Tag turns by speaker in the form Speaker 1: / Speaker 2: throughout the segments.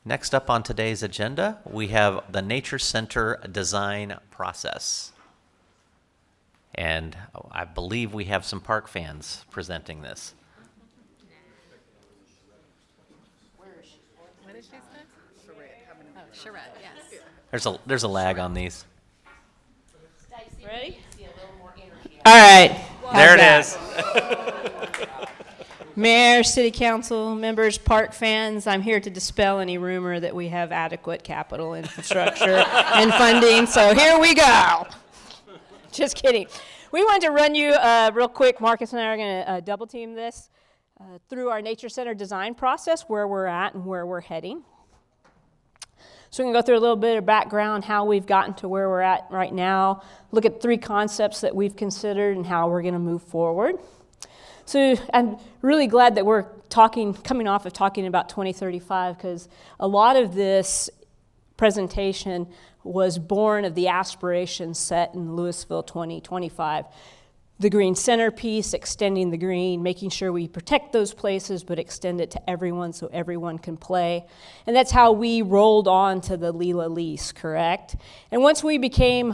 Speaker 1: Next up on today's agenda, we have the Nature Center design process. And I believe we have some park fans presenting this.
Speaker 2: What did she say? Oh, charrette, yes.
Speaker 1: There's a lag on these.
Speaker 3: Ready? All right.
Speaker 1: There it is.
Speaker 3: Mayor, City Council members, park fans, I'm here to dispel any rumor that we have adequate capital infrastructure and funding, so here we go. Just kidding. We wanted to run you real quick. Marcus and I are going to double team this through our Nature Center design process, where we're at and where we're heading. So we're going to go through a little bit of background, how we've gotten to where we're at right now, look at 3 concepts that we've considered and how we're going to move forward. So I'm really glad that we're coming off of talking about 2035, because a lot of this presentation was born of the aspirations set in Lewisville 2025. The green centerpiece, extending the green, making sure we protect those places but extend it to everyone so everyone can play. And that's how we rolled on to the LLELA lease, correct? And once we became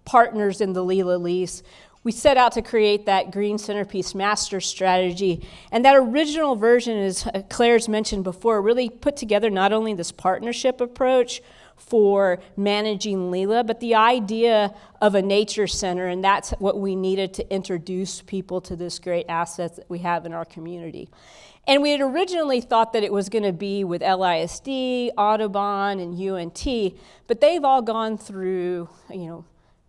Speaker 3: partners in the LLELA lease, we set out to create that green centerpiece master strategy. And that original version, as Claire's mentioned before, really put together not only this partnership approach for managing LLELA, but the idea of a nature center, and that's what we needed to introduce people to this great asset that we have in our community. And we had originally thought that it was going to be with LISD, Audubon, and UNT, but they've all gone through,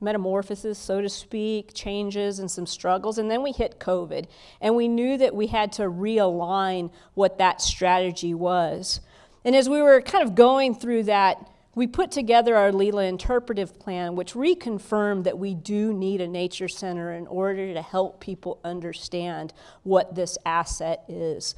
Speaker 3: metamorphosis, so to speak, changes and some struggles, and then we hit COVID, and we knew that we had to realign what that strategy was. And as we were kind of going through that, we put together our LLELA interpretive plan, which reconfirmed that we do need a nature center in order to help people understand what this asset is.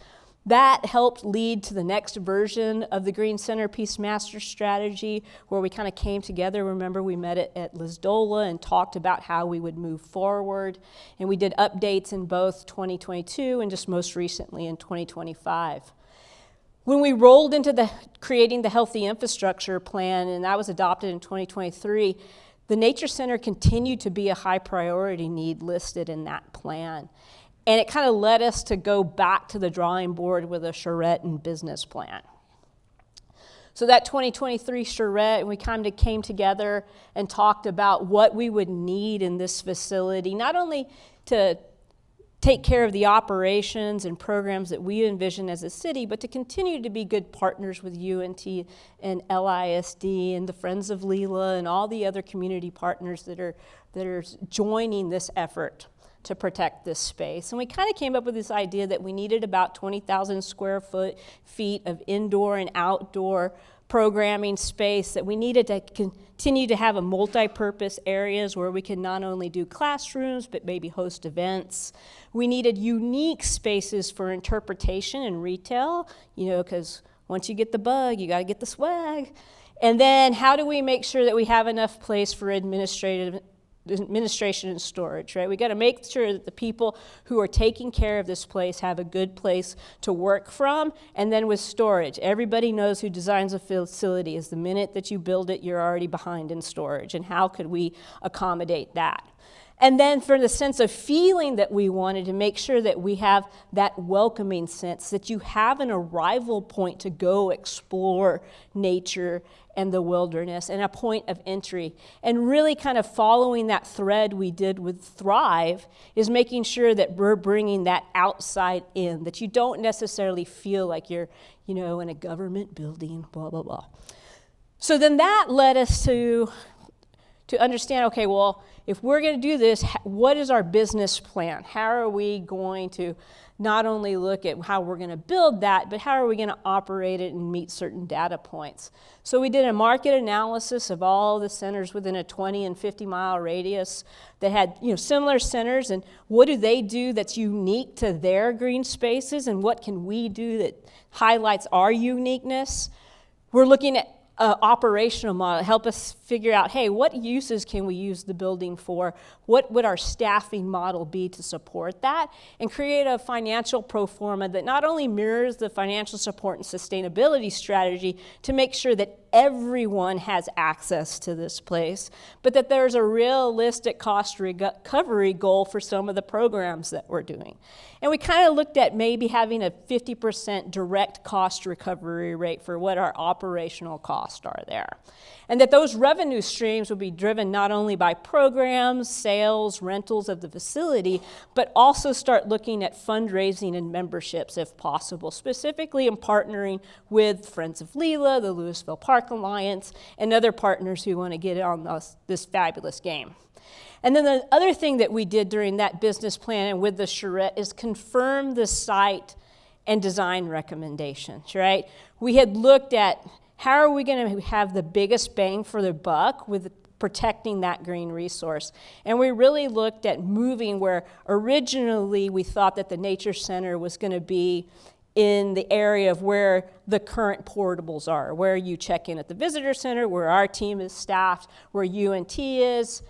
Speaker 3: That helped lead to the next version of the Green Centerpiece Master Strategy, where we kind of came together. Remember, we met at Lisdola and talked about how we would move forward. And we did updates in both 2022 and just most recently in 2025. When we rolled into creating the Healthy Infrastructure Plan, and that was adopted in 2023, the Nature Center continued to be a high priority need listed in that plan. And it kind of led us to go back to the drawing board with a charrette and business plan. So that 2023 charrette, we kind of came together and talked about what we would need in this facility, not only to take care of the operations and programs that we envision as a city, but to continue to be good partners with UNT and LISD and the Friends of LLELA and all the other community partners that are joining this effort to protect this space. And we kind of came up with this idea that we needed about 20,000 square feet of indoor and outdoor programming space, that we needed to continue to have a multi-purpose areas where we can not only do classrooms, but maybe host events. We needed unique spaces for interpretation and retail, because once you get the bug, you got to get the swag. And then how do we make sure that we have enough place for administration and storage, right? We got to make sure that the people who are taking care of this place have a good place to work from. And then with storage, everybody knows who designs a facility is the minute that you build it, you're already behind in storage. And how could we accommodate that? And then for the sense of feeling that we wanted to make sure that we have that welcoming sense, that you have an arrival point to go explore nature and the wilderness, and a point of entry. And really kind of following that thread we did with Thrive is making sure that we're bringing that outside in, that you don't necessarily feel like you're, in a government building, blah, blah, blah. So then that led us to understand, okay, well, if we're going to do this, what is our business plan? How are we going to not only look at how we're going to build that, but how are we going to operate it and meet certain data points? So we did a market analysis of all the centers within a 20 and 50 mile radius that had similar centers, and what do they do that's unique to their green spaces, and what can we do that highlights our uniqueness? We're looking at operational model, help us figure out, hey, what uses can we use the building for? What would our staffing model be to support that? And create a financial pro forma that not only mirrors the financial support and sustainability strategy to make sure that everyone has access to this place, but that there's a realistic cost recovery goal for some of the programs that we're doing. And we kind of looked at maybe having a 50% direct cost recovery rate for what our operational costs are there. And that those revenue streams would be driven not only by programs, sales, rentals of the facility, but also start looking at fundraising and memberships if possible, specifically in partnering with Friends of LLELA, the Lewisville Park Alliance, and other partners who want to get on this fabulous game. And then the other thing that we did during that business plan and with the charrette is confirm the site and design recommendations, right? We had looked at how are we going to have the biggest bang for the buck with protecting that green resource. And we really looked at moving where originally we thought that the Nature Center was going to be in the area of where the current portables are, where you check in at the visitor center, where our team is staffed, where UNT is.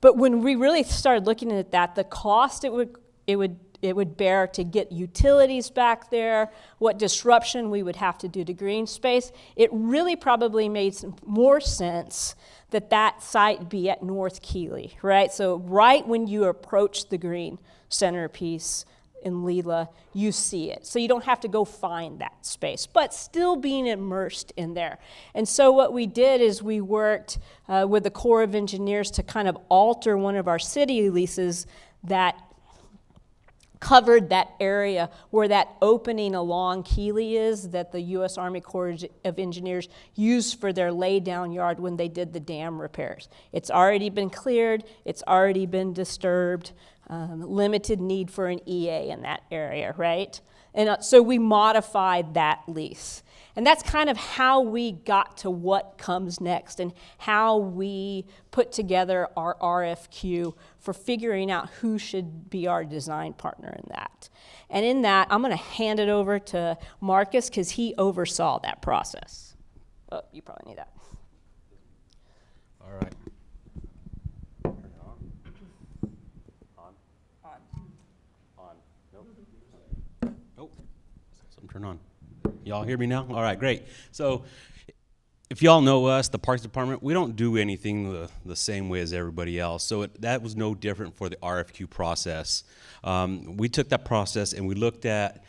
Speaker 3: But when we really started looking at that, the cost it would bear to get utilities back there, what disruption we would have to do to green space, it really probably made some more sense that that site be at North Keeley, right? So right when you approach the green centerpiece in LLELA, you see it. So you don't have to go find that space, but still being immersed in there. And so what we did is we worked with the Corps of Engineers to kind of alter one of our city leases that covered that area where that opening along Keeley is that the U.S. Army Corps of Engineers used for their laydown yard when they did the dam repairs. It's already been cleared, it's already been disturbed, limited need for an EA in that area, right? And so we modified that lease. And that's kind of how we got to what comes next and how we put together our RFQ for figuring out who should be our design partner in that. And in that, I'm going to hand it over to Marcus because he oversaw that process. Oh, you probably need that.
Speaker 4: All right. Turn it on. On. Nope. Nope. Something turn on. Y'all hear me now? All right, great. So if y'all know us, the Parks Department, we don't do anything the same way as everybody else. So that was no different for the RFQ process. We took that process and we looked at,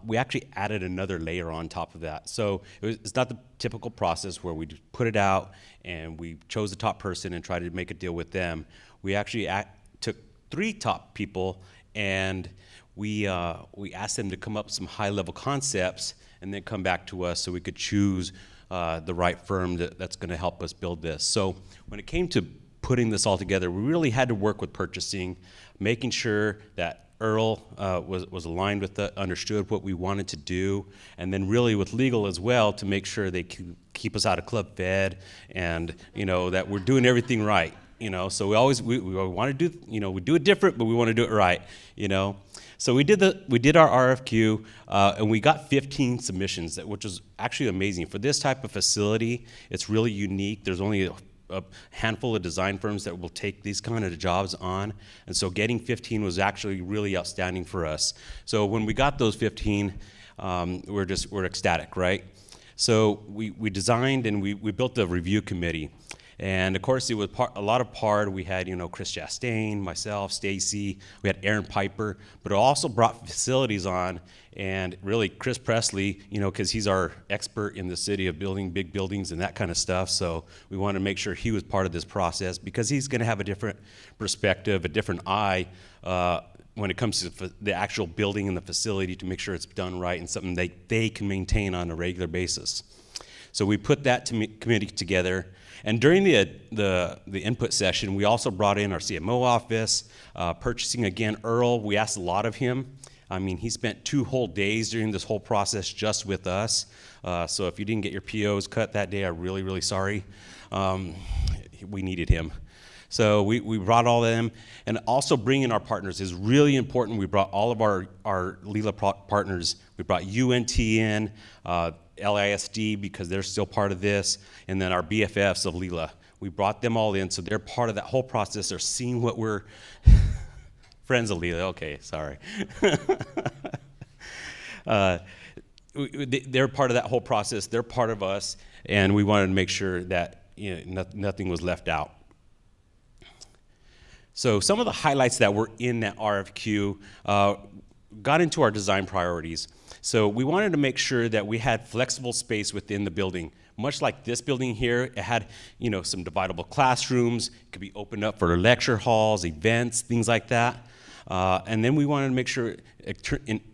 Speaker 4: we actually added another layer on top of that. So it's not the typical process where we put it out and we chose the top person and tried to make a deal with them. We actually took 3 top people and we asked them to come up with some high-level concepts and then come back to us so we could choose the right firm that's going to help us build this. So when it came to putting this all together, we really had to work with purchasing, making sure that Earl was aligned with it, understood what we wanted to do, and then really with legal as well to make sure they keep us out of Club Fed and, you know, that we're doing everything right. You know, so we want to do, you know, we do it different, but we want to do it right, you know. So we did our RFQ, and we got 15 submissions, which was actually amazing. For this type of facility, it's really unique. There's only a handful of design firms that will take these kind of jobs on, and so getting 15 was actually really outstanding for us. So when we got those 15, we're ecstatic, right? So we designed and we built the review committee. And of course, it was a lot of PARD. We had, you know, Chris Chastain, myself, Stacy. We had Aaron Piper, but it also brought facilities on, and really Chris Presley, you know, because he's our expert in the city of building big buildings and that kind of stuff. So we wanted to make sure he was part of this process because he's going to have a different perspective, a different eye when it comes to the actual building and the facility to make sure it's done right and something they can maintain on a regular basis. So we put that committee together. And during the input session, we also brought in our CMO office, purchasing again, Earl. We asked a lot of him. I mean, he spent 2 whole days during this whole process just with us. So if you didn't get your POs cut that day, I'm really, really sorry. We needed him. So we brought all of them. And also bringing our partners is really important. We brought all of our LLELA partners. We brought UNT in. LISD because they're still part of this, and then our BFFs of LLELA. We brought them all in, so they're part of that whole process. They're seeing what we're friends of LLELA. Okay, sorry. They're part of that whole process. They're part of us, and we wanted to make sure that nothing was left out. So some of the highlights that were in that RFQ got into our design priorities. So we wanted to make sure that we had flexible space within the building. Much like this building here, it had some dividable classrooms. It could be opened up for lecture halls, events, things like that. And then we wanted to make sure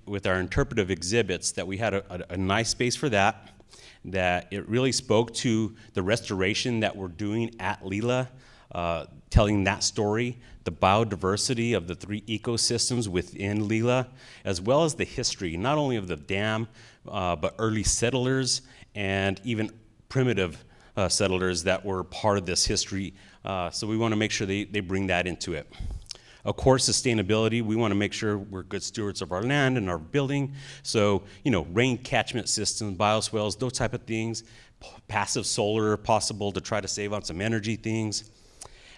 Speaker 4: with our interpretive exhibits that we had a nice space for that it really spoke to the restoration that we're doing at LLELA, telling that story, the biodiversity of the 3 ecosystems within LLELA, as well as the history, not only of the dam, but early settlers and even primitive settlers that were part of this history. So we want to make sure they bring that into it. Of course, sustainability, we want to make sure we're good stewards of our land and our building. So, rain catchment systems, bioswales, those type of things. Passive solar possible to try to save on some energy things.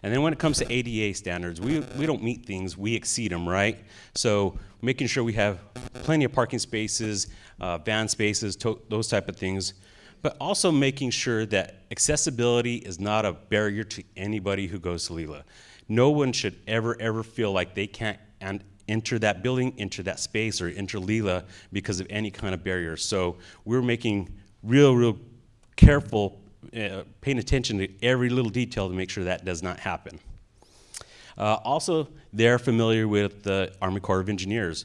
Speaker 4: And then when it comes to ADA standards, we don't meet things, we exceed them, right? So making sure we have plenty of parking spaces, van spaces, those type of things. But also making sure that accessibility is not a barrier to anybody who goes to LLELA. No one should ever feel like they can't enter that building, enter that space, or enter LLELA because of any kind of barrier. So we're making real careful, paying attention to every little detail to make sure that does not happen. Also, they're familiar with the Army Corps of Engineers.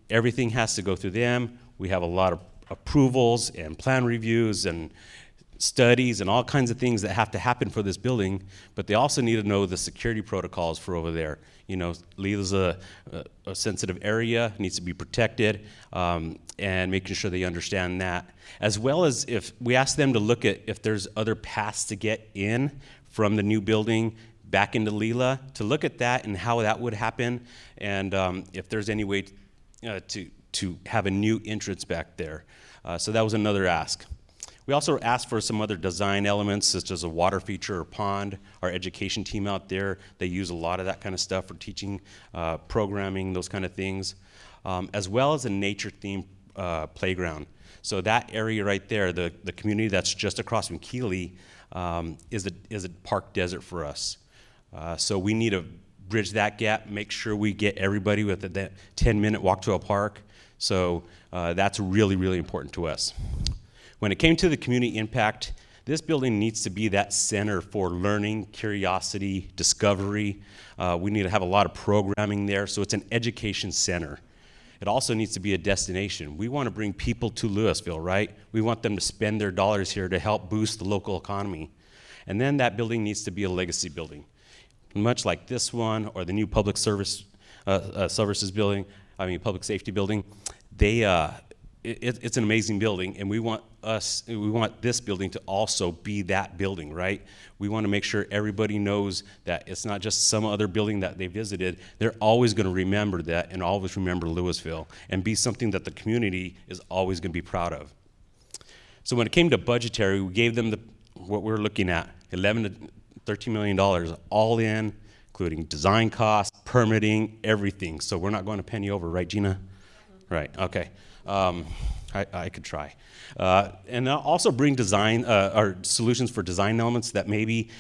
Speaker 4: Everything has to go through them. We have a lot of approvals and plan reviews and studies and all kinds of things that have to happen for this building, but they also need to know the security protocols for over there. LLELA's a sensitive area, needs to be protected, and making sure they understand that. As well as if we ask them to look at if there's other paths to get in from the new building back into LLELA, to look at that and how that would happen, and if there's any way to have a new entrance back there. So that was another ask. We also asked for some other design elements, such as a water feature or pond. Our education team out there, they use a lot of that kind of stuff for teaching, programming, those kind of things, as well as a nature-themed playground. So that area right there, the community that's just across from Keeley, is a park desert for us. So we need to bridge that gap, make sure we get everybody with that 10-minute walk to a park. So that's really important to us. When it came to the community impact, this building needs to be that center for learning, curiosity, discovery. We need to have a lot of programming there, so it's an education center. It also needs to be a destination. We want to bring people to Lewisville, right? We want them to spend their dollars here to help boost the local economy. And then that building needs to be a legacy building, much like this one or the new public services building, public safety building. It's an amazing building, and we want this building to also be that building, right? We want to make sure everybody knows that it's not just some other building that they visited. They're always going to remember that and always remember Lewisville and be something that the community is always going to be proud of. So when it came to budgetary, we gave them what we're looking at, $11 to $13 million, all in, including design costs, permitting, everything. So we're not going a penny over, right, Gina? Right, okay. I could try. And I'll also bring design, or solutions for design elements that maybe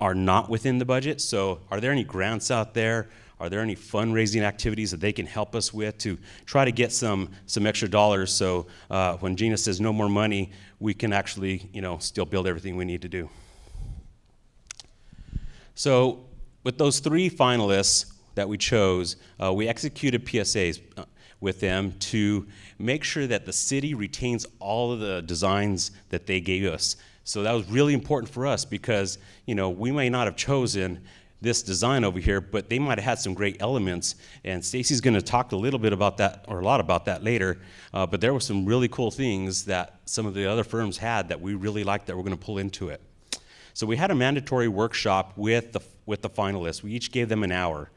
Speaker 4: are not within the budget. So are there any grants out there? Are there any fundraising activities that they can help us with to try to get some extra dollars so when Gina says no more money, we can actually, still build everything we need to do. So with those 3 finalists that we chose, we executed PSAs with them to make sure that the city retains all of the designs that they gave us. So that was really important for us because, we may not have chosen this design over here, but they might have had some great elements, and Stacy's going to talk a little bit about that, or a lot about that later, but there were some really cool things that some of the other firms had that we really liked that we're going to pull into it. So we had a mandatory workshop with the finalists. We each gave them an hour.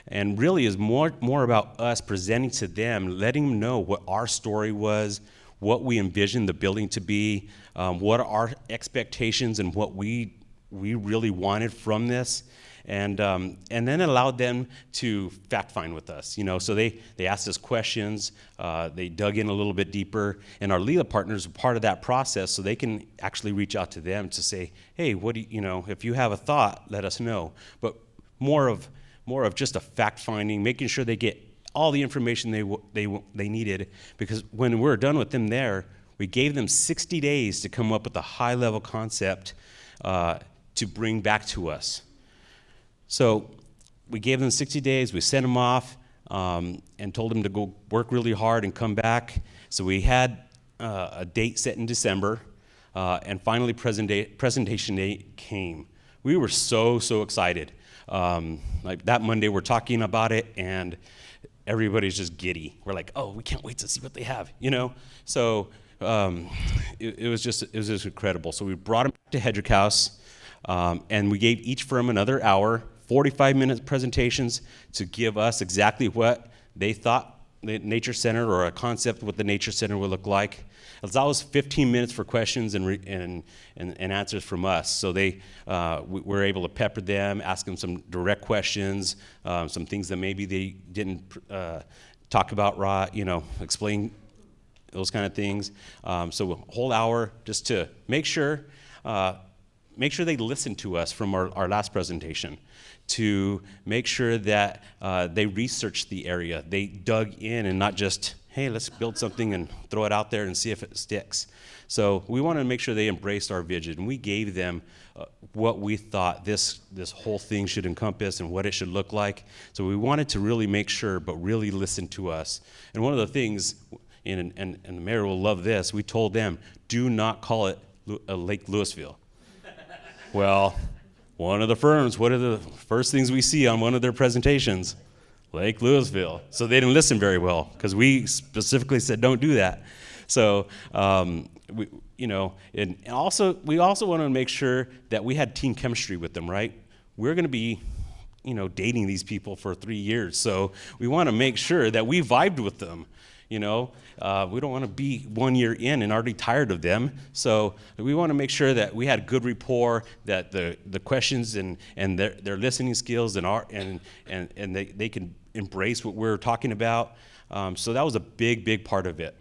Speaker 4: And really is more about us presenting to them, letting them know what our story was, what we envision the building to be, what are our expectations and what we really wanted from this, and then allowed them to fact find with us. So they asked us questions, they dug in a little bit deeper, and our LLELA partners are part of that process, so they can actually reach out to them to say, hey, what do you, if you have a thought, let us know. But more of just a fact finding, making sure they get all the information they needed, because when we're done with them there, we gave them 60 days to come up with a high level concept to bring back to us. So we gave them 60 days, we sent them off, and told them to go work really hard and come back. So we had a date set in December, and finally presentation date came. We were so excited. Like that Monday we're talking about it, and everybody's just giddy. We're like, oh, we can't wait to see what they have, So it was just incredible. So we brought them to Hedrick House, and we gave each firm another hour, 45-minute presentations to give us exactly what they thought the Nature Center, or a concept what the Nature Center would look like. That was 15 minutes for questions and answers from us. So we were able to pepper them, ask them some direct questions, some things that maybe they didn't talk about right, explain those kind of things. So a whole hour just to make sure they listened to us from our last presentation, to make sure that they researched the area, they dug in, and not just, hey, let's build something and throw it out there and see if it sticks. So we wanted to make sure they embraced our vision, and we gave them what we thought this whole thing should encompass and what it should look like. So we wanted to really make sure, but really listen to us. And one of the things, and the mayor will love this, we told them, do not call it Lake Lewisville. Well, one of the firms, what are the first things we see on one of their presentations? Lake Lewisville. So they didn't listen very well, because we specifically said don't do that. So we also wanted to make sure that we had team chemistry with them, right? We're going to be dating these people for 3 years, so we want to make sure that we vibed with them. We don't want to be 1 year in and already tired of them. So we want to make sure that we had good rapport, that the questions and their listening skills and they can embrace what we're talking about. So that was a big part of it.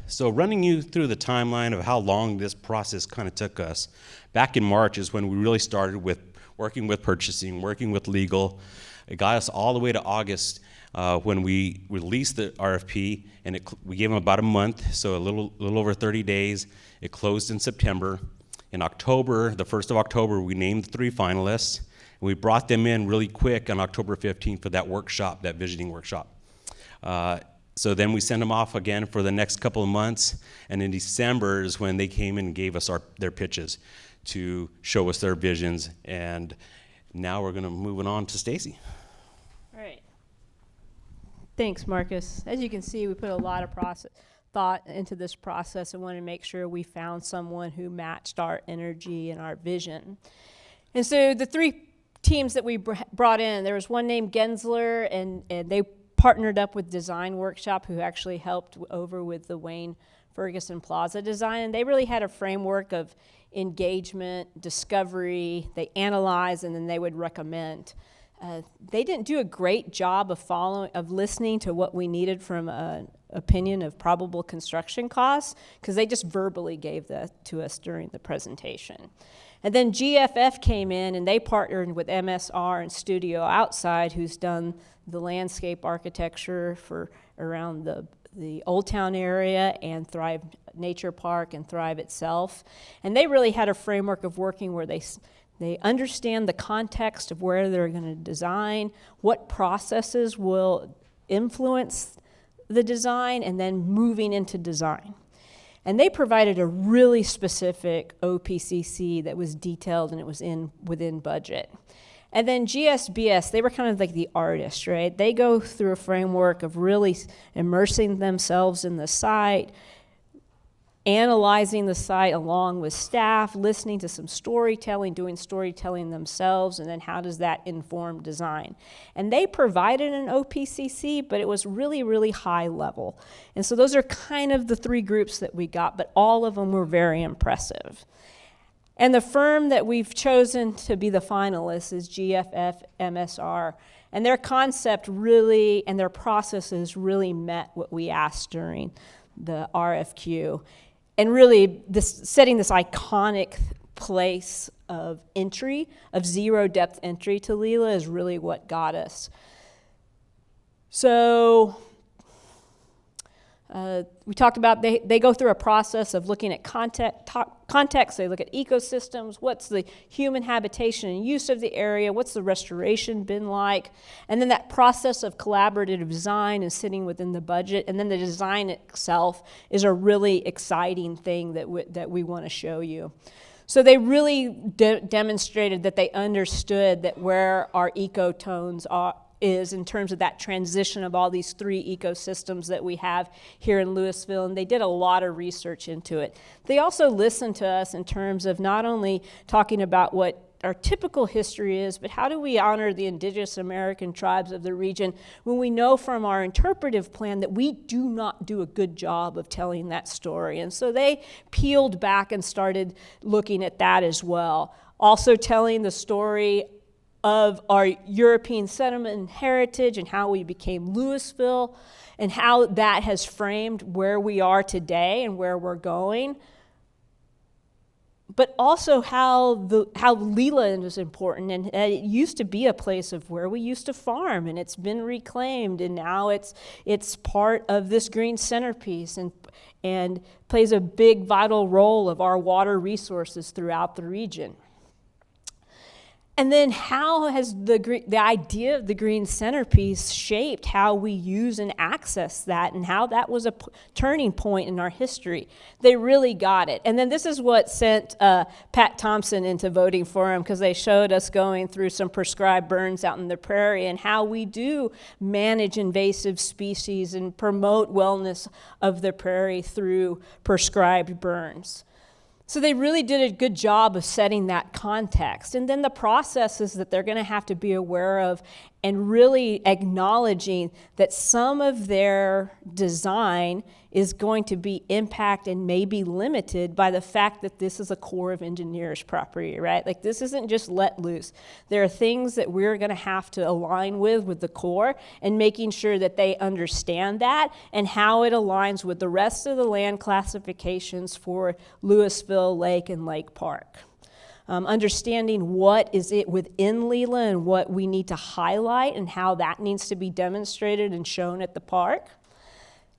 Speaker 4: So running you through the timeline of how long this process kind of took us, back in March is when we really started with working with purchasing, working with legal. It got us all the way to August, when we released the RFP, and we gave them about a month, so a little over 30 days. It closed in September. In October, the 1st of October, we named the 3 finalists, and we brought them in really quick on October 15th for that workshop, that visioning workshop. So then we sent them off again for the next couple of months, and in December is when they came and gave us their pitches to show us their visions, and now we're going to move on to Stacy.
Speaker 3: All right. Thanks, Marcus. As you can see, we put a lot of thought into this process and wanted to make sure we found someone who matched our energy and our vision. And so the 3 teams that we brought in, there was one named Gensler, and they partnered up with Design Workshop, who actually helped over with the Wayne Ferguson Plaza design. And they really had a framework of engagement, discovery, they analyze, and then they would recommend. They didn't do a great job of listening to what we needed from an opinion of probable construction costs, because they just verbally gave that to us during the presentation. And then GFF came in, and they partnered with MSR and Studio Outside, who's done the landscape architecture for around the Old Town area and Thrive Nature Park and Thrive itself. And they really had a framework of working where they understand the context of where they're going to design, what processes will influence the design, and then moving into design. And they provided a really specific OPCC that was detailed, and it was within budget. And then GSBS, they were kind of like the artists, right? They go through a framework of really immersing themselves in the site, analyzing the site along with staff, listening to some storytelling, doing storytelling themselves, and then how does that inform design? And they provided an OPCC, but it was really, really high level. And so those are kind of the three groups that we got, but all of them were very impressive. And the firm that we've chosen to be the finalists is GFF MSR. And their concept really, and their processes really met what we asked during the RFQ. And really, setting this iconic place of entry, of zero depth entry to LLELA is really what got us. So we talked about they go through a process of looking at context, they look at ecosystems, what's the human habitation and use of the area, what's the restoration been like, and then that process of collaborative design is sitting within the budget, and then the design itself is a really exciting thing that we want to show you. So they really demonstrated that they understood that where our ecotones is in terms of that transition of all these three ecosystems that we have here in Lewisville, and they did a lot of research into it. They also listened to us in terms of not only talking about what our typical history is, but how do we honor the indigenous American tribes of the region when we know from our interpretive plan that we do not do a good job of telling that story. And so they peeled back and started looking at that as well. Also telling the story of our European settlement and heritage and how we became Lewisville and how that has framed where we are today and where we're going. But also how LLELA is important, and it used to be a place of where we used to farm, and it's been reclaimed, and now it's part of this green centerpiece and plays a big vital role of our water resources throughout the region. And then how has the idea of the green centerpiece shaped how we use and access that, and how that was a turning point in our history? They really got it. And then this is what sent Pat Thompson into voting for him, because they showed us going through some prescribed burns out in the prairie and how we do manage invasive species and promote wellness of the prairie through prescribed burns. So they really did a good job of setting that context. And then the processes that they're going to have to be aware of, and really acknowledging that some of their design is going to be impacted and maybe limited by the fact that this is a Corps of Engineers property, right? Like, this isn't just let loose. There are things that we're going to have to align with the Corps, and making sure that they understand that and how it aligns with the rest of the land classifications for Lewisville Lake and Lake Park. Understanding what is it within LLELA and what we need to highlight and how that needs to be demonstrated and shown at the park.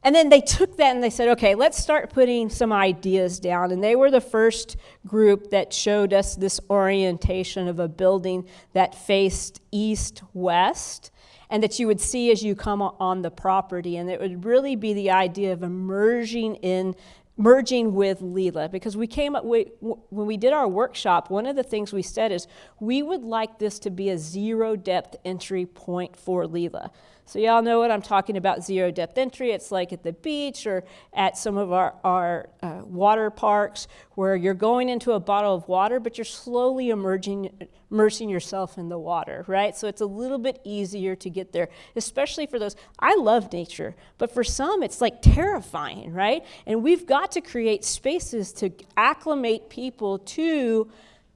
Speaker 3: And then they took that and they said, okay, let's start putting some ideas down. And they were the first group that showed us this orientation of a building that faced east-west, and that you would see as you come on the property. And it would really be the idea of merging with LLELA, because we came up with, when we did our workshop, one of the things we said is we would like this to be a zero depth entry point for LLELA. So y'all know what I'm talking about, zero depth entry. It's like at the beach or at some of our water parks, where you're going into a bottle of water, but you're slowly immersing yourself in the water, right? So it's a little bit easier to get there, especially for those. I love nature, but for some it's like terrifying, right? And we've got to create spaces to acclimate people to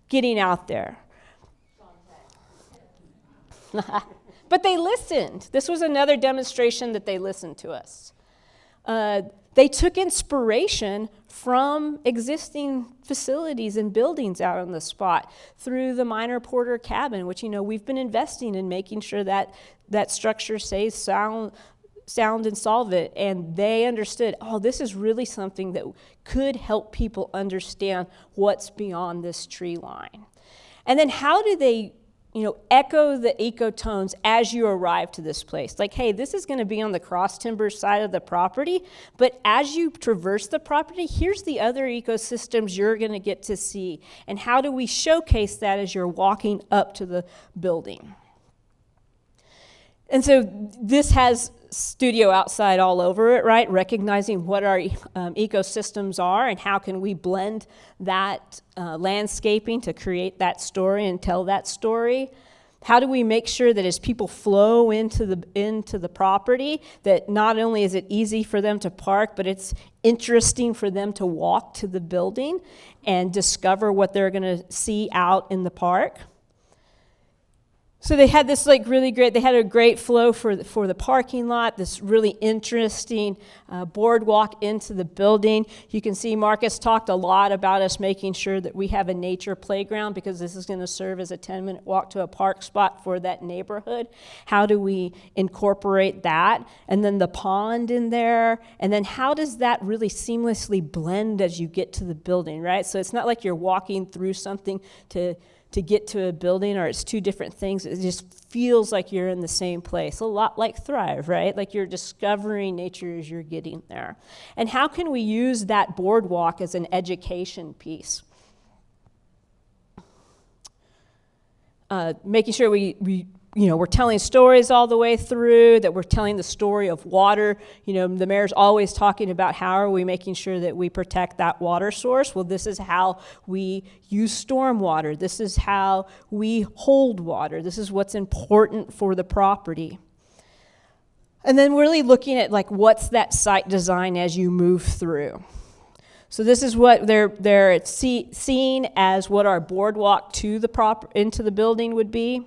Speaker 3: getting out there. But they listened. This was another demonstration that they listened to us. They took inspiration from existing facilities and buildings out on the spot through the Minor Porter cabin, which, you know, we've been investing in making sure that that structure stays sound and solvent. And they understood, oh, this is really something that could help people understand what's beyond this tree line. And then how do they, you know, echo the ecotones as you arrive to this place? Like, hey, this is going to be on the cross timber side of the property, but as you traverse the property, here's the other ecosystems you're going to get to see. And how do we showcase that as you're walking up to the building? And so this has studio outside all over it, right? Recognizing what our ecosystems are and how can we blend that landscaping to create that story and tell that story. How do we make sure that as people flow into the property, that not only is it easy for them to park, but it's interesting for them to walk to the building and discover what they're going to see out in the park? So they had this they had a great flow for the parking lot, this really interesting boardwalk into the building. You can see Marcus talked a lot about us making sure that we have a nature playground, because this is going to serve as a 10-minute walk to a park spot for that neighborhood. How do we incorporate that? And then the pond in there. And then how does that really seamlessly blend as you get to the building, right? So it's not like you're walking through something to get to a building, or it's two different things. It just feels like you're in the same place, a lot like Thrive, right? Like you're discovering nature as you're getting there. And how can we use that boardwalk as an education piece? Making sure we're telling stories all the way through, that we're telling the story of water. The mayor's always talking about how are we making sure that we protect that water source. Well, this is how we use storm water. This is how we hold water. This is what's important for the property. And then really looking at what's that site design as you move through. So this is what they're seeing as what our boardwalk to into the building would be.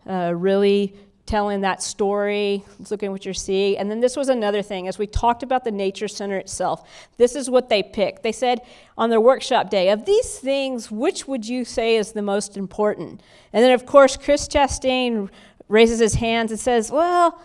Speaker 3: Really telling that story, looking at what you're seeing. And then this was another thing, as we talked about the Nature Center itself, this is what they picked. They said on their workshop day, of these things, which would you say is the most important? And then, of course, Chris Chastain raises his hands and says, well,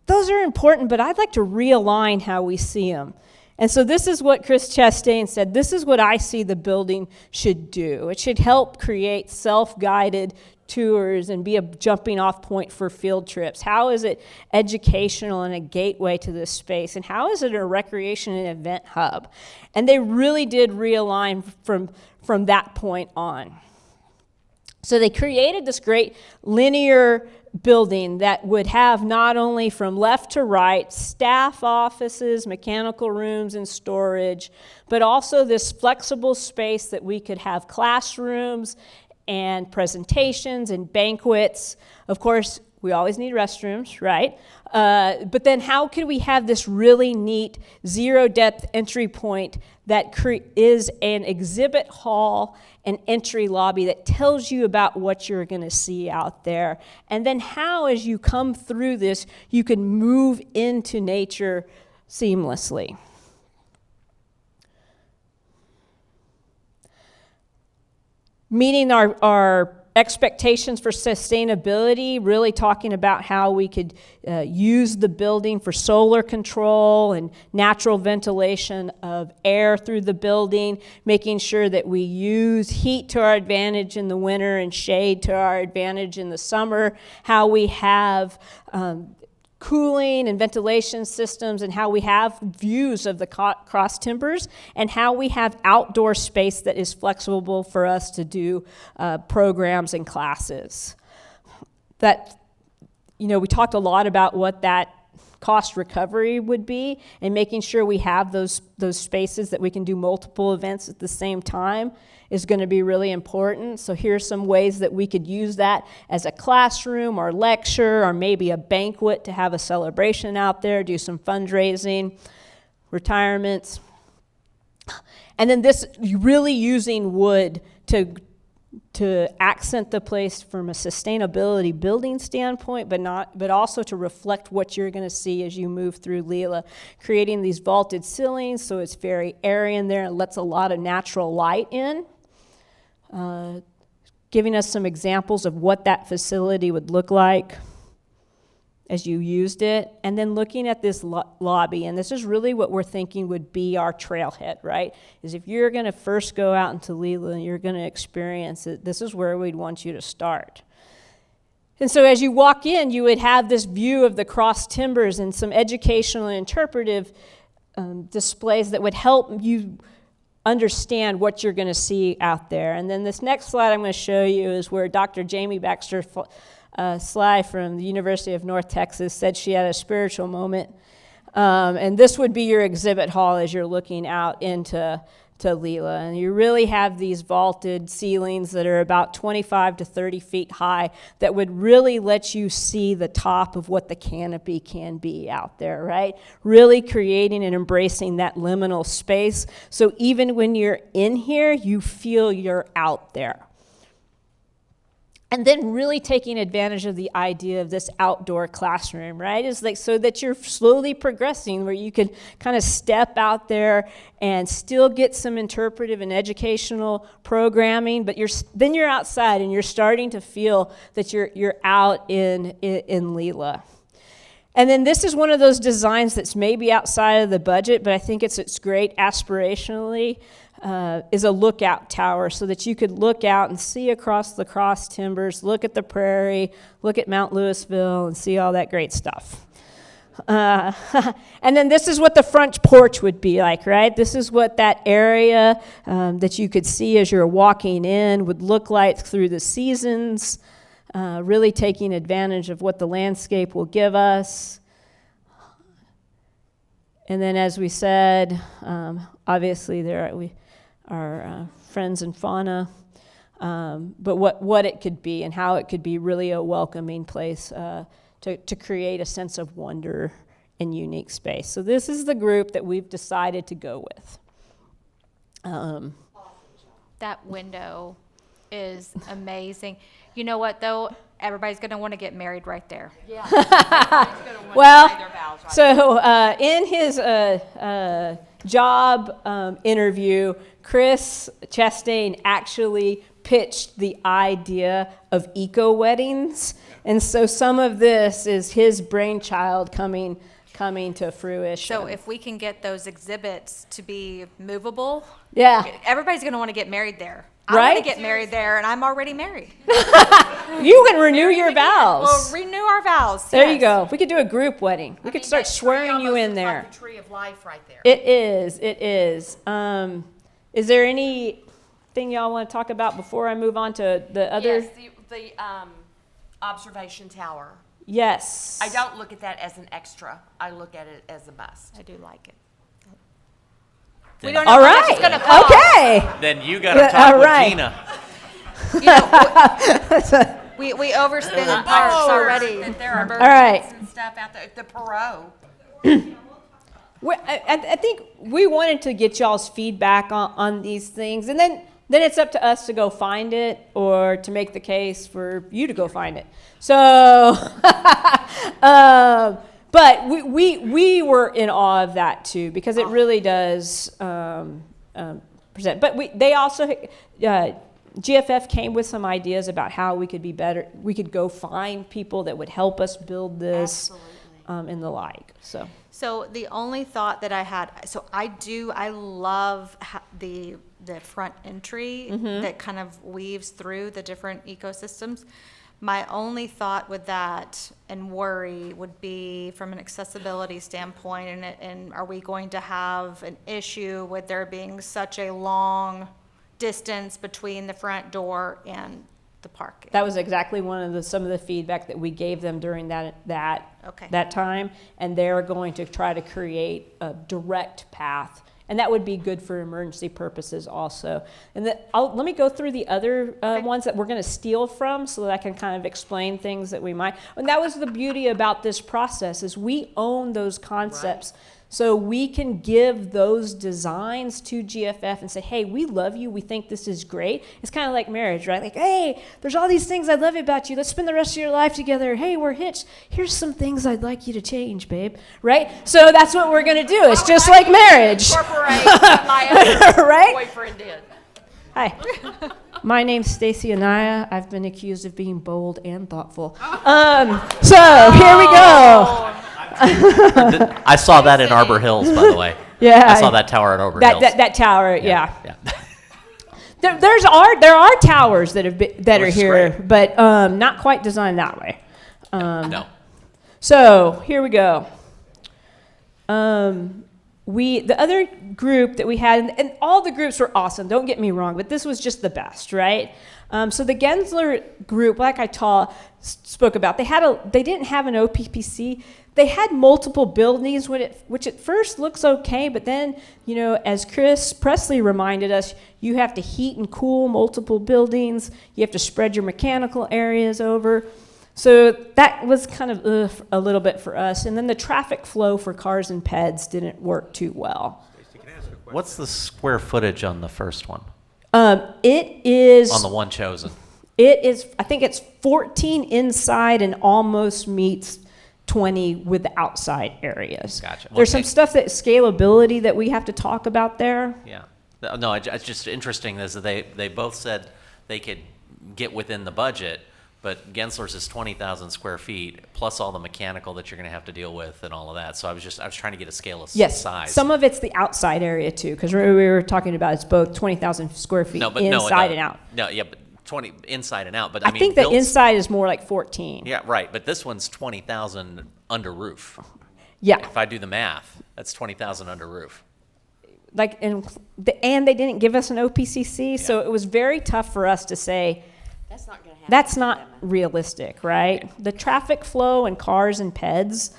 Speaker 3: those are important, but I'd like to realign how we see them. And so this is what Chris Chastain said. This is what I see the building should do. It should help create self-guided tours and be a jumping off point for field trips. How is it educational and a gateway to this space? And how is it a recreation and event hub? And they really did realign from that point on. So they created this great linear building that would have not only from left to right staff offices, mechanical rooms, and storage, but also this flexible space that we could have classrooms and presentations and banquets. Of course, we always need restrooms, right? But then how could we have this really neat zero-depth entry point that is an exhibit hall and entry lobby that tells you about what you're going to see out there? And then how, as you come through this, you can move into nature seamlessly. Meeting our expectations for sustainability, really talking about how we could use the building for solar control and natural ventilation of air through the building, making sure that we use heat to our advantage in the winter and shade to our advantage in the summer, how we have cooling and ventilation systems, and how we have views of the cross timbers, and how we have outdoor space that is flexible for us to do programs and classes. We talked a lot about what that cost recovery would be, and making sure we have those spaces that we can do multiple events at the same time is going to be really important. So here's some ways that we could use that as a classroom or lecture or maybe a banquet to have a celebration out there, do some fundraising, retirements. And then this, really using wood to accent the place from a sustainability building standpoint, but also to reflect what you're going to see as you move through LLELA. Creating these vaulted ceilings so it's very airy in there and lets a lot of natural light in. Giving us some examples of what that facility would look like as you used it, and then looking at this lobby, and this is really what we're thinking would be our trailhead, right? Is if you're going to first go out into LLELA and you're going to experience it, this is where we'd want you to start. And so as you walk in, you would have this view of the cross timbers and some educational and interpretive displays that would help you understand what you're going to see out there. And then this next slide I'm going to show you is where Dr. Jamie Baxter Sly from the University of North Texas said she had a spiritual moment. And this would be your exhibit hall as you're looking out into LLELA. And you really have these vaulted ceilings that are about 25 to 30 feet high that would really let you see the top of what the canopy can be out there, right? Really creating and embracing that liminal space. So even when you're in here, you feel you're out there. And then really taking advantage of the idea of this outdoor classroom, right? Is like so that you're slowly progressing where you can kind of step out there and still get some interpretive and educational programming, but then you're outside and you're starting to feel that you're out in LLELA. And then this is one of those designs that's maybe outside of the budget, but I think it's great aspirationally. Is a lookout tower so that you could look out and see across the cross timbers, look at the prairie, look at Mount Lewisville, and see all that great stuff. And then this is what the front porch would be like, right? This is what that area that you could see as you're walking in would look like through the seasons, really taking advantage of what the landscape will give us. And then, as we said, obviously we are friends and fauna, but what it could be and how it could be really a welcoming place to create a sense of wonder and unique space. So this is the group that we've decided to go with.
Speaker 2: That window is amazing. You know what, though? Everybody's going to want to get married right there.
Speaker 5: Yeah.
Speaker 3: Well, so in his job interview, Chris Chastain actually pitched the idea of eco weddings, and so some of this is his brainchild coming to fruition.
Speaker 2: So if we can get those exhibits to be movable,
Speaker 3: yeah,
Speaker 2: everybody's going to want to get married there. I
Speaker 3: Right?
Speaker 2: want to get married there, and I'm already married.
Speaker 3: you can renew your vows.
Speaker 2: We'll renew our vows.
Speaker 3: There
Speaker 2: yes.
Speaker 3: you go. We could do a group wedding. We could start swearing you in there.
Speaker 5: Like the tree of life right there.
Speaker 3: It is. Is there anything y'all want to talk about before I move on to the other?
Speaker 5: Yes, the observation tower.
Speaker 3: Yes.
Speaker 5: I don't look at that as an extra. I look at it as a must.
Speaker 2: I do like it.
Speaker 1: Then,
Speaker 2: We don't know
Speaker 3: All
Speaker 2: how much
Speaker 3: right.
Speaker 2: it's going to cost.
Speaker 3: Okay.
Speaker 1: then you got to talk
Speaker 3: All
Speaker 1: with
Speaker 3: right.
Speaker 1: Gina.
Speaker 2: You know, we overspend in parks already.
Speaker 5: That there are
Speaker 3: All right.
Speaker 5: birds and stuff out there. The Perot.
Speaker 3: I think we wanted to get y'all's feedback on these things, and then it's up to us to go find it or to make the case for you to go find it. So, but we were in awe of that too, because it really does present. But they also, GFF came with some ideas about how we could be better. We could go find people that would help us build this, and the like.
Speaker 2: So the only thought that I had, so I love the front entry that kind of weaves through the different ecosystems. My only thought with that and worry would be from an accessibility standpoint, and are we going to have an issue with there being such a long distance between the front door and the park?
Speaker 3: That was exactly some of the feedback that we gave them during that time, and they're going to try to create a direct path, and that would be good for emergency purposes also. And let me go through the other ones that we're going to steal from, so that I can kind of explain things that we might. And that was the beauty about this process, is we own those concepts. Right. So we can give those designs to GFF and say, hey, we love you. We think this is great. It's kind of like marriage, right? Like, hey, there's all these things I love about you. Let's spend the rest of your life together. Hey, we're hitched. Here's some things I'd like you to change, babe. Right? So that's what we're going to do. It's just like marriage.
Speaker 5: Incorporate what my other
Speaker 3: Right?
Speaker 5: boyfriend did.
Speaker 3: Hi. My name's Stacy Anaya. I've been accused of being bold and thoughtful. So here we go.
Speaker 1: I saw that in Arbor Hills, by the way.
Speaker 3: Yeah.
Speaker 1: I saw that tower at Arbor Hills.
Speaker 3: That tower, yeah.
Speaker 1: Yeah.
Speaker 3: There are towers that are
Speaker 1: Which is
Speaker 3: here,
Speaker 1: great.
Speaker 3: but not quite designed that way.
Speaker 1: No.
Speaker 3: So here we go. the other group that we had, and all the groups were awesome, don't get me wrong, but this was just the best, right? So the Gensler group, like I spoke about, they didn't have an OPPC. They had multiple buildings, which at first looks okay, but then, as Chris Presley reminded us, you have to heat and cool multiple buildings. You have to spread your mechanical areas over. So that was kind of a little bit for us. And then the traffic flow for cars and peds didn't work too well.
Speaker 1: What's the square footage on the first one?
Speaker 3: It is...
Speaker 1: On the one chosen?
Speaker 3: It is, I think it's 14 inside and almost meets 20 with the outside areas.
Speaker 1: Gotcha. Well,
Speaker 3: There's some stuff that scalability that we have to talk about there.
Speaker 1: Yeah. No, it's just interesting is that they both said they could get within the budget, but Gensler's is 20,000 square feet plus all the mechanical that you're going to have to deal with and all of that. So I was trying to get a scale of
Speaker 3: Yes,
Speaker 1: size.
Speaker 3: some of it's the outside area too, because we were talking about it's both 20,000 square feet inside and out.
Speaker 1: No, yeah, but 20 inside and out. But
Speaker 3: I
Speaker 1: mean,
Speaker 3: think the
Speaker 1: built-
Speaker 3: inside is more like 14.
Speaker 1: Yeah, right. But this one's 20,000 under roof.
Speaker 3: Yeah.
Speaker 1: If I do the math, that's 20,000 under roof.
Speaker 3: And they didn't give us an OPCC, so it was very tough for us to say,
Speaker 5: That's not going to happen.
Speaker 3: that's not realistic, right?
Speaker 1: Okay.
Speaker 3: The traffic flow and cars and peds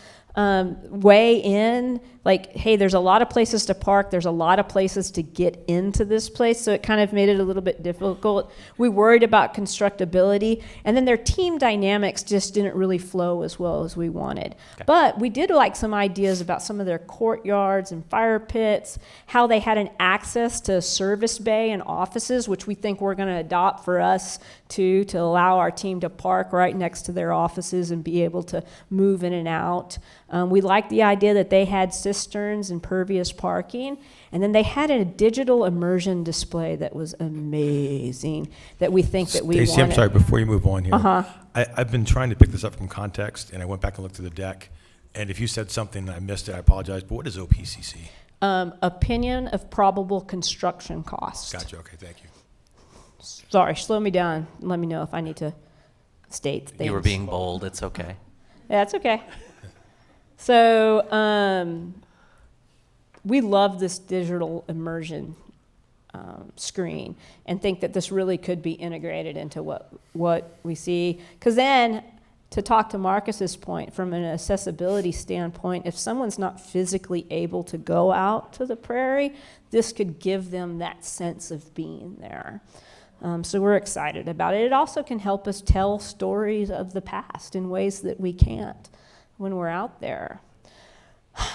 Speaker 3: weigh in, like, hey, there's a lot of places to park, there's a lot of places to get into this place, so it kind of made it a little bit difficult. We worried about constructability, and then their team dynamics just didn't really flow as well as we wanted.
Speaker 1: Okay.
Speaker 3: But we did like some ideas about some of their courtyards and fire pits, how they had an access to service bay and offices, which we think we're going to adopt for us too, to allow our team to park right next to their offices and be able to move in and out. We liked the idea that they had cisterns and pervious parking, and then they had a digital immersion display that was amazing that we think that we
Speaker 6: Stacey,
Speaker 3: wanted.
Speaker 6: I'm sorry, before you move on here.
Speaker 3: Uh-huh.
Speaker 6: I've been trying to pick this up from context, and I went back and looked through the deck, and if you said something and I missed it, I apologize, but what is OPCC?
Speaker 3: Opinion of probable construction cost.
Speaker 6: Gotcha, okay, thank you.
Speaker 3: Sorry, slow me down and let me know if I need to state things.
Speaker 1: You were being bold. It's okay.
Speaker 3: Yeah, it's okay. So we love this digital immersion screen and think that this really could be integrated into what we see. Because then, to talk to Marcus's point, from an accessibility standpoint, if someone's not physically able to go out to the prairie, this could give them that sense of being there. So we're excited about it. It also can help us tell stories of the past in ways that we can't when we're out there.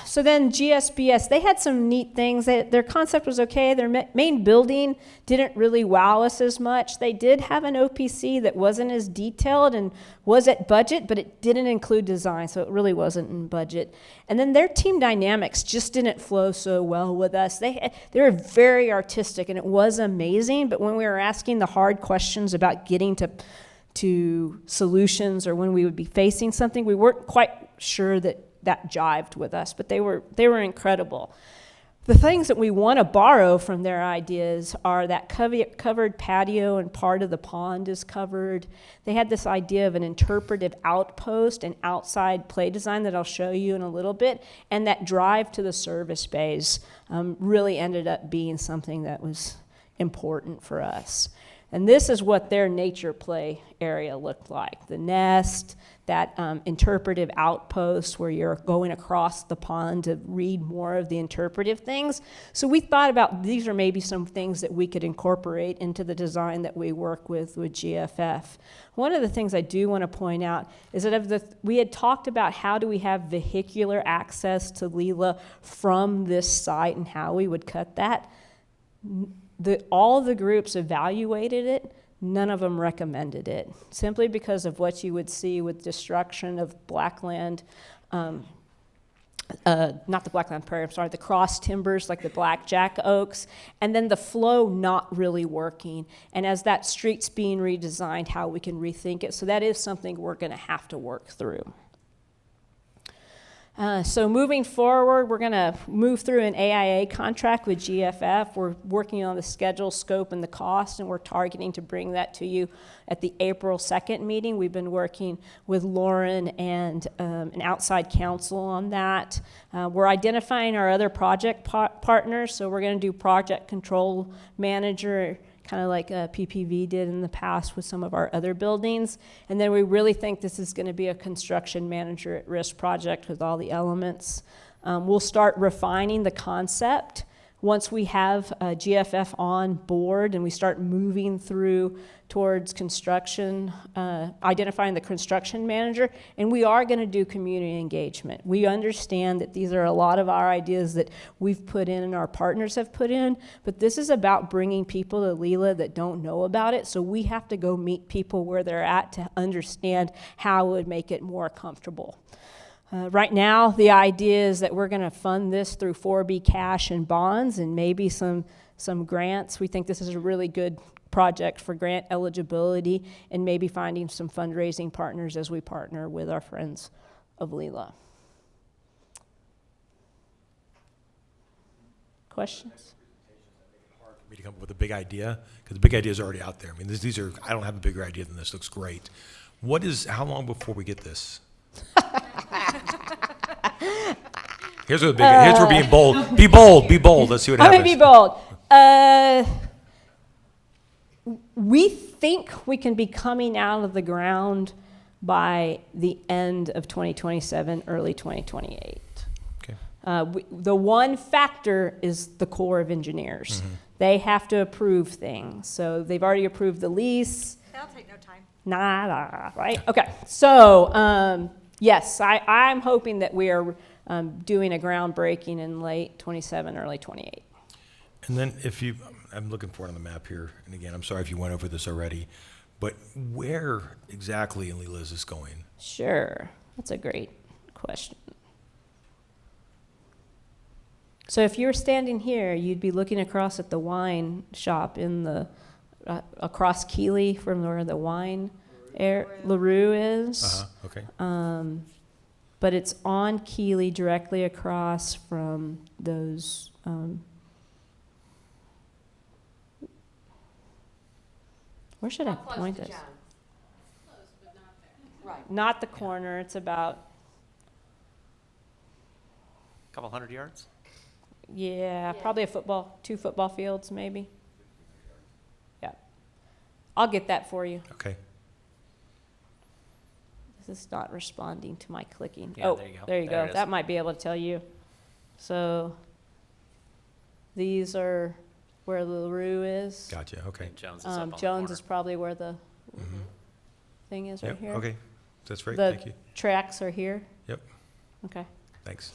Speaker 3: So then GSBS, they had some neat things. Their concept was okay. Their main building didn't really wow us as much. They did have an OPC that wasn't as detailed and was at budget, but it didn't include design, so it really wasn't in budget. And then their team dynamics just didn't flow so well with us. They were very artistic, and it was amazing, but when we were asking the hard questions about getting to solutions or when we would be facing something, we weren't quite sure that jived with us, but they were incredible. The things that we want to borrow from their ideas are that covered patio and part of the pond is covered. They had this idea of an interpretive outpost and outside play design that I'll show you in a little bit, and that drive to the service bays really ended up being something that was important for us. And this is what their nature play area looked like. The nest, that interpretive outpost where you're going across the pond to read more of the interpretive things. So we thought about these are maybe some things that we could incorporate into the design that we work with GFF. One of the things I do want to point out is that we had talked about how do we have vehicular access to LLELA from this site and how we would cut that. All the groups evaluated it. None of them recommended it, simply because of what you would see with destruction of blackland, not the blackland prairie, I'm sorry, the cross timbers like the blackjack oaks, and then the flow not really working. And as that street's being redesigned, how we can rethink it. So that is something we're going to have to work through. So moving forward, we're going to move through an AIA contract with GFF. We're working on the schedule, scope, and the cost, and we're targeting to bring that to you at the April 2nd meeting. We've been working with Lauren and an outside counsel on that. We're identifying our other project partners, so we're going to do project control manager, kind of like PPV did in the past with some of our other buildings. And then we really think this is going to be a construction manager at risk project with all the elements. We'll start refining the concept once we have GFF on board and we start moving through towards construction, identifying the construction manager, and we are going to do community engagement. We understand that these are a lot of our ideas that we've put in and our partners have put in, but this is about bringing people to LLELA that don't know about it, so we have to go meet people where they're at to understand how it would make it more comfortable. Right now, the idea is that we're going to fund this through 4B cash and bonds and maybe some grants. We think this is a really good project for grant eligibility and maybe finding some fundraising partners as we partner with our friends of LLELA. Questions?
Speaker 6: For me to come up with a big idea, because the big idea is already out there. I mean, these are, I don't have a bigger idea than this. Looks great. How long before we get this? Here's where we're being bold. Be bold. Be bold. Let's see what
Speaker 3: I'm
Speaker 6: happens.
Speaker 3: going to be bold. We think we can be coming out of the ground by the end of 2027, early 2028.
Speaker 6: Okay.
Speaker 3: The one factor is the Corps of Engineers.
Speaker 6: Mm-hmm.
Speaker 3: They have to approve things. So they've already approved the lease.
Speaker 2: That'll take no time.
Speaker 3: Nada, right? Okay. So, yes, I'm hoping that we are doing a groundbreaking in late 27, early 28.
Speaker 6: And then I'm looking for it on the map here, and again, I'm sorry if you went over this already, but where exactly in LLELA is this going?
Speaker 3: Sure. That's a great question. So if you were standing here, you'd be looking across at the wine shop in the, across Keeley from where the wine LaRue is.
Speaker 6: Okay.
Speaker 3: But it's on Keeley directly across from those, where should I point this?
Speaker 5: Right.
Speaker 3: Not the corner, it's about,
Speaker 1: Couple hundred yards?
Speaker 3: yeah, probably 2 football fields maybe. Yeah. I'll get that for you.
Speaker 6: Okay.
Speaker 3: This is not responding to my clicking.
Speaker 1: Yeah,
Speaker 3: Oh,
Speaker 1: there you go.
Speaker 3: there you
Speaker 1: There
Speaker 3: go.
Speaker 1: it is.
Speaker 3: That might be able to tell you. So these are where LaRue is.
Speaker 6: Gotcha. Okay.
Speaker 1: Jones is up on the
Speaker 3: Jones
Speaker 1: corner.
Speaker 3: is probably where the thing is right
Speaker 6: Yep.
Speaker 3: here.
Speaker 6: Okay. That's great.
Speaker 3: The
Speaker 6: Thank you.
Speaker 3: tracks are here.
Speaker 6: Yep.
Speaker 3: Okay.
Speaker 6: Thanks.